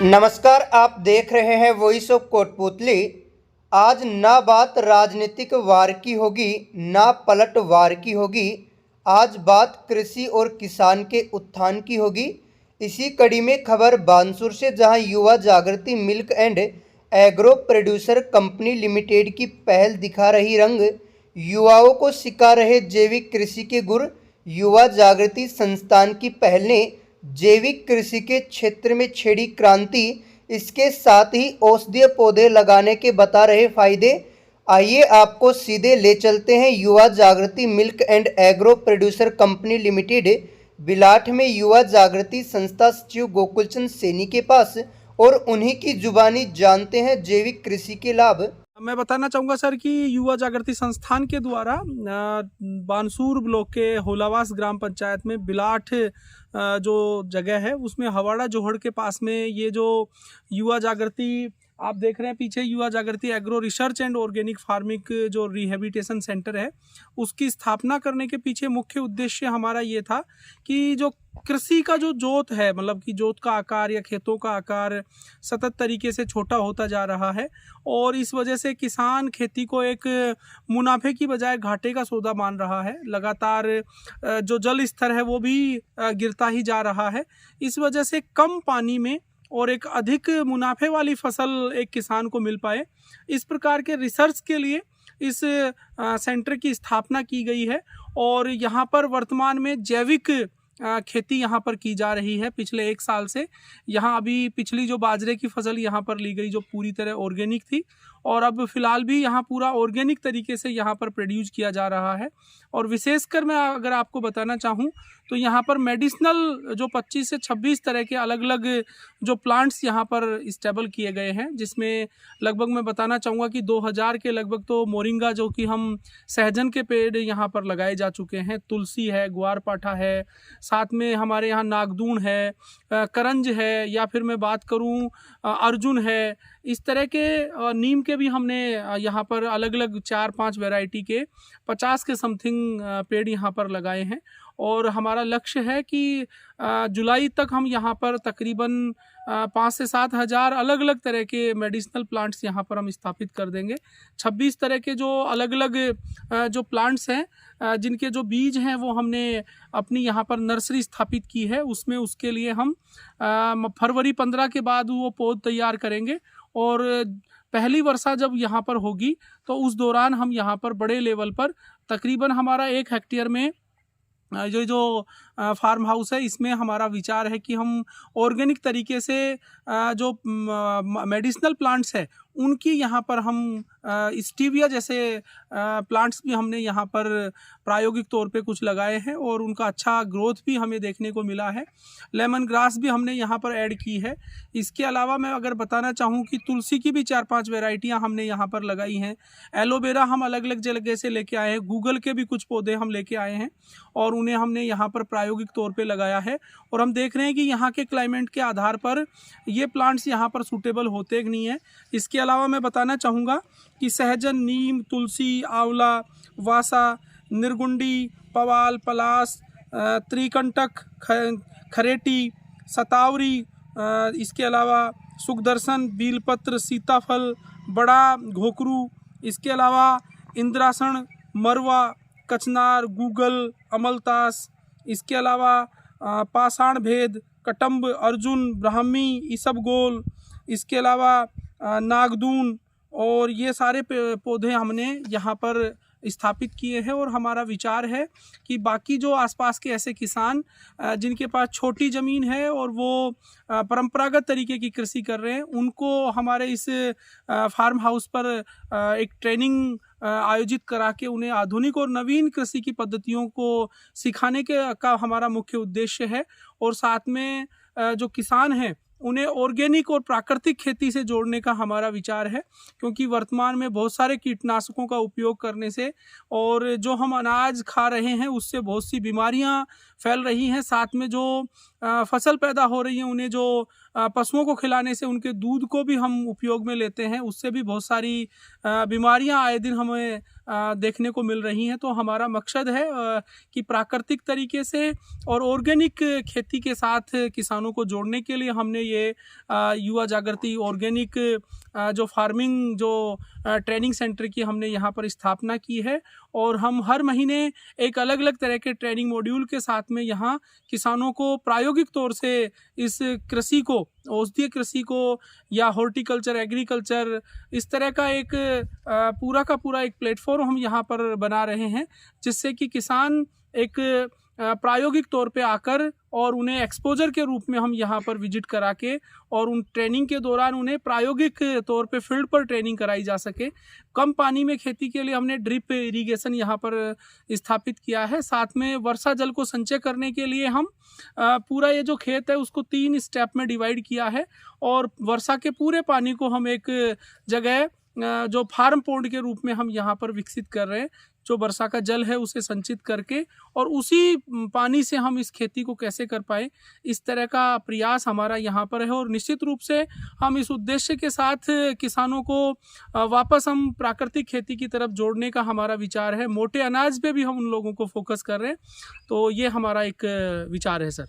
नमस्कार, आप देख रहे हैं वॉइस ऑफ कोटपुतली। आज ना बात राजनीतिक वार की होगी, ना पलट वार की होगी। आज बात कृषि और किसान के उत्थान की होगी। इसी कड़ी में खबर बानसूर से, जहां युवा Jagriti milk and agro producer company limited की पहल दिखा रही रंग। युवाओं को सिखा रहे जैविक कृषि के गुर। युवा जागृति संस्थान की पहल ने जैविक कृषि के क्षेत्र में छेड़ी क्रांति। इसके साथ ही औषधीय पौधे लगाने के बता रहे फायदे। आइए आपको सीधे ले चलते हैं Yuva Jagriti milk and agro producer company limited Bilat में युवा जागृति संस्था सचिव गोकुलचंद सैनी के पास, और उन्हीं की जुबानी जानते हैं जैविक कृषि के लाभ। मैं बताना चाहूँगा सर कि युवा जागृति संस्थान के द्वारा बानसूर ब्लॉक के होलावास ग्राम पंचायत में बिलाट जो जगह है उसमें हवाड़ा जोहड़ के पास में ये जो युवा जागृति आप देख रहे हैं पीछे, युवा जागृति agro research and organic farming जो रिहेबिलिटेशन सेंटर है, उसकी स्थापना करने के पीछे मुख्य उद्देश्य हमारा ये था कि जो कृषि का जो जोत है, मतलब कि जोत का आकार या खेतों का आकार सतत तरीके से छोटा होता जा रहा है और इस वजह से किसान खेती को एक मुनाफे की बजाय घाटे का सौदा मान रहा है। लगातार जो जल स्तर है वो भी गिरता ही जा रहा है। इस वजह से कम पानी में और एक अधिक मुनाफे वाली फसल एक किसान को मिल पाए, इस प्रकार के रिसर्च के लिए इस सेंटर की स्थापना की गई है। और यहाँ पर वर्तमान में जैविक खेती यहाँ पर की जा रही है पिछले 1 साल से। यहाँ अभी पिछली जो बाजरे की फसल यहाँ पर ली गई जो पूरी तरह ऑर्गेनिक थी, और अब फिलहाल भी यहाँ पूरा ऑर्गेनिक तरीके से यहाँ पर प्रोड्यूस किया जा रहा है। और विशेषकर मैं अगर आपको बताना चाहूँ तो यहाँ पर मेडिसिनल जो 25 से 26 तरह के अलग अलग जो प्लांट्स यहाँ पर स्टेबल किए गए हैं, जिसमें लगभग मैं बताना चाहूँगा कि 2000 के लगभग तो मोरिंगा जो कि हम सहजन के पेड़ यहाँ पर लगाए जा चुके हैं, तुलसी है, ग्वारपाठा है, साथ में हमारे यहाँ नागदून है, करंज है, या फिर मैं बात करूँ अर्जुन है। इस तरह के नीम के भी हमने यहाँ पर अलग अलग 4-5 वैरायटी के 50 के समथिंग पेड़ यहाँ पर लगाए हैं। और हमारा लक्ष्य है कि जुलाई तक हम यहाँ पर तकरीबन 5 से 7 हज़ार अलग अलग तरह के मेडिसिनल प्लांट्स यहाँ पर हम स्थापित कर देंगे। 26 तरह के जो अलग अलग जो प्लांट्स हैं जिनके जो बीज हैं वो हमने अपनी यहाँ पर नर्सरी स्थापित की है। उसमें उसके लिए हम फरवरी 15 के बाद वो पौध तैयार करेंगे, और पहली वर्षा जब यहाँ पर होगी तो उस दौरान हम यहाँ पर बड़े लेवल पर तकरीबन हमारा 1 हेक्टेयर में जो फार्म हाउस है, इसमें हमारा विचार है कि हम ऑर्गेनिक तरीके से जो मेडिसिनल प्लांट्स है उनकी यहाँ पर हम स्टीविया जैसे प्लांट्स भी हमने यहाँ पर प्रायोगिक तौर पे कुछ लगाए हैं और उनका अच्छा ग्रोथ भी हमें देखने को मिला है। लेमन ग्रास भी हमने यहाँ पर ऐड की है। इसके अलावा मैं अगर बताना चाहूँ कि तुलसी की भी 4-5 वैरायटियाँ हमने यहाँ पर लगाई हैं। एलोवेरा हम अलग अलग जगह से लेके आए हैं। गूगल के भी कुछ पौधे हम लेके आए हैं और उन्हें हमने यहाँ पर प्रायोगिक तौर पे लगाया है, और हम देख रहे हैं कि यहाँ के क्लाइमेट के आधार पर ये प्लांट्स यहाँ पर सूटेबल होते नहीं हैं। इसके अलावा मैं बताना चाहूँगा कि सहजन, नीम, तुलसी, आंवला, वासा, निर्गुंडी, पवाल, पलास, त्रिकंटक, खरेटी, सतावरी, इसके अलावा सुखदर्शन, बीलपत्र, सीताफल, बड़ा घोकरू, इसके अलावा इंद्रासन, मरवा, कचनार, गूगल, अमलतास, इसके अलावा पाषाण भेद, कटम्ब, अर्जुन, ब्राह्मी, इसबगोल, इसके अलावा नागदून, और ये सारे पौधे हमने यहाँ पर स्थापित किए हैं। और हमारा विचार है कि बाकी जो आसपास के ऐसे किसान जिनके पास छोटी ज़मीन है और वो परंपरागत तरीके की कृषि कर रहे हैं, उनको हमारे इस फार्म हाउस पर एक ट्रेनिंग आयोजित करा के उन्हें आधुनिक और नवीन कृषि की पद्धतियों को सिखाने का हमारा मुख्य उद्देश्य है। और साथ में जो किसान हैं उन्हें ऑर्गेनिक और प्राकृतिक खेती से जोड़ने का हमारा विचार है, क्योंकि वर्तमान में बहुत सारे कीटनाशकों का उपयोग करने से और जो हम अनाज खा रहे हैं उससे बहुत सी बीमारियां फैल रही हैं। साथ में जो फसल पैदा हो रही हैं उन्हें जो पशुओं को खिलाने से उनके दूध को भी हम उपयोग में लेते हैं, उससे भी बहुत सारी बीमारियां आए दिन हमें देखने को मिल रही हैं। तो हमारा मकसद है कि प्राकृतिक तरीके से और ऑर्गेनिक खेती के साथ किसानों को जोड़ने के लिए हमने ये युवा जागृति ऑर्गेनिक जो फार्मिंग जो ट्रेनिंग सेंटर की हमने यहाँ पर स्थापना की है। और हम हर महीने एक अलग अलग तरह के ट्रेनिंग मॉड्यूल के साथ में यहाँ किसानों को प्रायोगिक तौर से इस कृषि को, औषधीय कृषि को या हॉर्टिकल्चर, एग्रीकल्चर, इस तरह का एक पूरा का पूरा एक प्लेटफॉर्म हम यहाँ पर बना रहे हैं, जिससे कि किसान एक प्रायोगिक तौर पे आकर और उन्हें एक्सपोजर के रूप में हम यहाँ पर विजिट करा के और उन ट्रेनिंग के दौरान उन्हें प्रायोगिक तौर पे फील्ड पर ट्रेनिंग कराई जा सके। कम पानी में खेती के लिए हमने ड्रिप इरिगेशन यहाँ पर स्थापित किया है। साथ में वर्षा जल को संचय करने के लिए हम पूरा ये जो खेत है उसको 3 स्टेप में डिवाइड किया है और वर्षा के पूरे पानी को हम एक जगह जो फार्म पॉन्ड के रूप में हम यहाँ पर विकसित कर रहे हैं, जो वर्षा का जल है उसे संचित करके और उसी पानी से हम इस खेती को कैसे कर पाए, इस तरह का प्रयास हमारा यहाँ पर है। और निश्चित रूप से हम इस उद्देश्य के साथ किसानों को वापस हम प्राकृतिक खेती की तरफ जोड़ने का हमारा विचार है। मोटे अनाज पे भी हम उन लोगों को फोकस कर रहे हैं। तो ये हमारा एक विचार है सर।